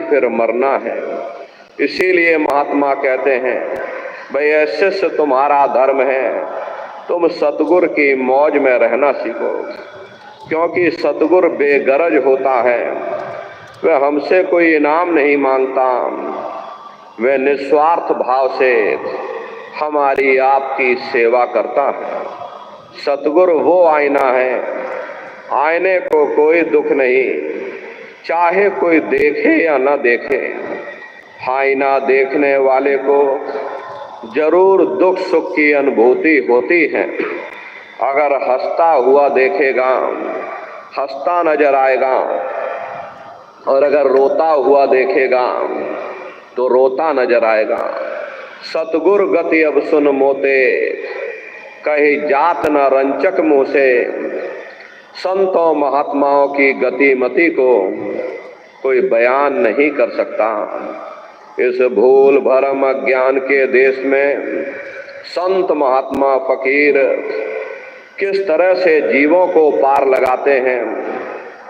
फिर मरना है। इसीलिए महात्मा कहते हैं, भाई ऐसे से तुम्हारा धर्म है, तुम सतगुरु की मौज में रहना सीखो, क्योंकि सतगुरु बेगरज होता है। वह हमसे कोई इनाम नहीं मांगता, वह निस्वार्थ भाव से हमारी आपकी सेवा करता है। सतगुरु वो आईना है, आईने को कोई दुख नहीं, चाहे कोई देखे या न देखे। आईना देखने वाले को जरूर दुख सुख की अनुभूति होती है। अगर हंसता हुआ देखेगा, हंसता नजर आएगा, और अगर रोता हुआ देखेगा तो रोता नजर आएगा। सतगुरु गति अब सुन मोते, कही जात न रंचक मुँह से। संतों महात्माओं की गति मति को कोई बयान नहीं कर सकता। इस भूल भरम अज्ञान के देश में संत महात्मा फकीर किस तरह से जीवों को पार लगाते हैं।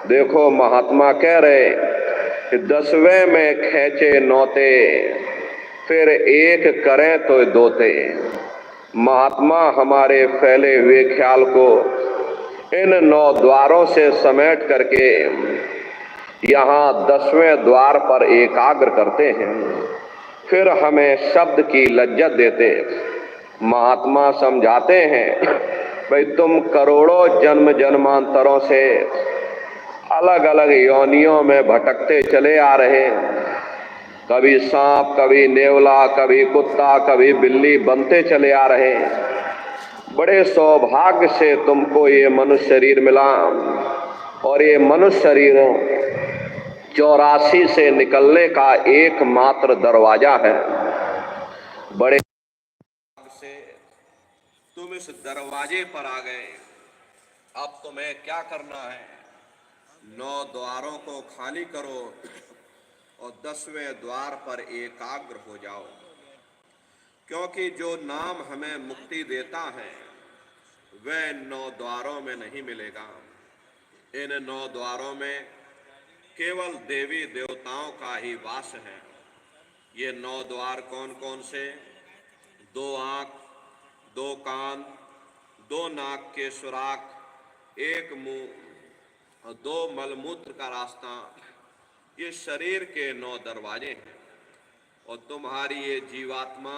देखो, महात्मा कह रहे कि 10वें में खींचे नौते, फिर एक करें तो दोते। महात्मा हमारे फैले हुए ख्याल को इन 9 द्वारों से समेट करके यहाँ 10वें द्वार पर एकाग्र करते हैं, फिर हमें शब्द की लज्जत देते। महात्मा समझाते हैं, भाई तुम करोड़ों जन्म जन्मांतरों से अलग अलग योनियों में भटकते चले आ रहे। कभी सांप, कभी नेवला, कभी कुत्ता, कभी बिल्ली बनते चले आ रहे। बड़े सौभाग्य से तुमको ये मनुष्य शरीर मिला, और ये मनुष्य शरीर 84 से निकलने का एकमात्र दरवाजा है। बड़े से तुम इस दरवाजे पर आ गए। अब तुम्हें क्या करना है? 9 द्वारों को खाली करो और 10वें द्वार पर एकाग्र हो जाओ, क्योंकि जो नाम हमें मुक्ति देता है वह 9 द्वारों में नहीं मिलेगा। इन 9 द्वारों में केवल देवी देवताओं का ही वास है। ये 9 द्वार कौन कौन से? 2 आँख, 2 कान, 2 नाक के सुराख, 1 मुंह और 2 मलमूत्र का रास्ता, ये शरीर के 9 दरवाजे हैं। और तुम्हारी ये जीवात्मा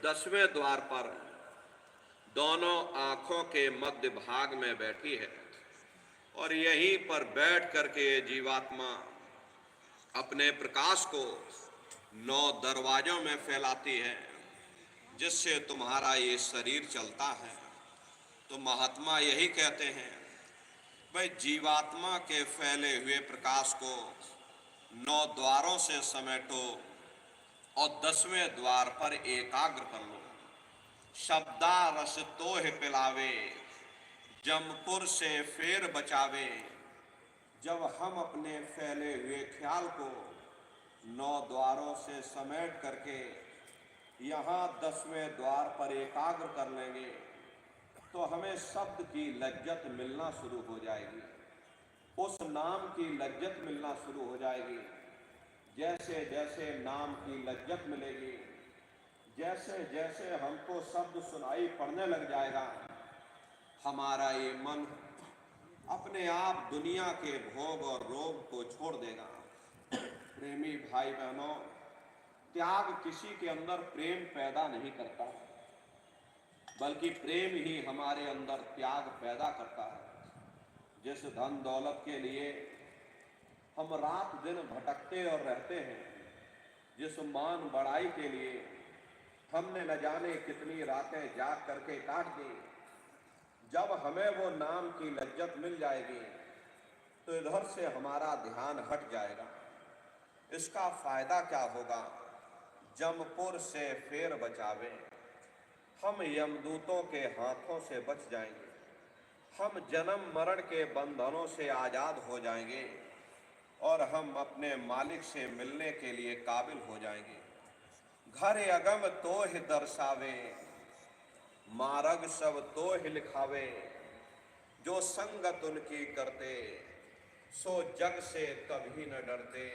10वें द्वार पर दोनों आँखों के मध्य भाग में बैठी है, और यहीं पर बैठ करके ये जीवात्मा अपने प्रकाश को 9 दरवाजों में फैलाती है, जिससे तुम्हारा ये शरीर चलता है। तो महात्मा यही कहते हैं, भाई जीवात्मा के फैले हुए प्रकाश को 9 द्वारों से समेटो और 10वें द्वार पर एकाग्र कर लो। शब्दा रस तोह पिलावे, जमपुर से फेर बचावे। जब हम अपने फैले हुए ख्याल को 9 द्वारों से समेट करके यहाँ 10वें द्वार पर एकाग्र कर लेंगे, तो हमें शब्द की लज्जत मिलना शुरू हो जाएगी, उस नाम की लज्जत मिलना शुरू हो जाएगी। जैसे जैसे नाम की लज्जत मिलेगी, जैसे जैसे हमको शब्द सुनाई पड़ने लग जाएगा, हमारा ये मन अपने आप दुनिया के भोग और रोग को छोड़ देगा। प्रेमी भाई बहनों, त्याग किसी के अंदर प्रेम पैदा नहीं करता, बल्कि प्रेम ही हमारे अंदर त्याग पैदा करता है। जिस धन दौलत के लिए हम रात दिन भटकते और रहते हैं, जिस मान बढ़ाई के लिए हमने न जाने कितनी रातें जाग करके काट दी, जब हमें वो नाम की लज्जत मिल जाएगी तो इधर से हमारा ध्यान हट जाएगा। इसका फायदा क्या होगा? जमपुर से फेर बचावे, हम यमदूतों के हाथों से बच जाएंगे, हम जन्म मरण के बंधनों से आजाद हो जाएंगे, और हम अपने मालिक से मिलने के लिए काबिल हो जाएंगे। घर अगम तोह दर्शावे, मार्ग सब तोह लिखावे। जो संगत उनकी करते, सो जग से कभी न डरते।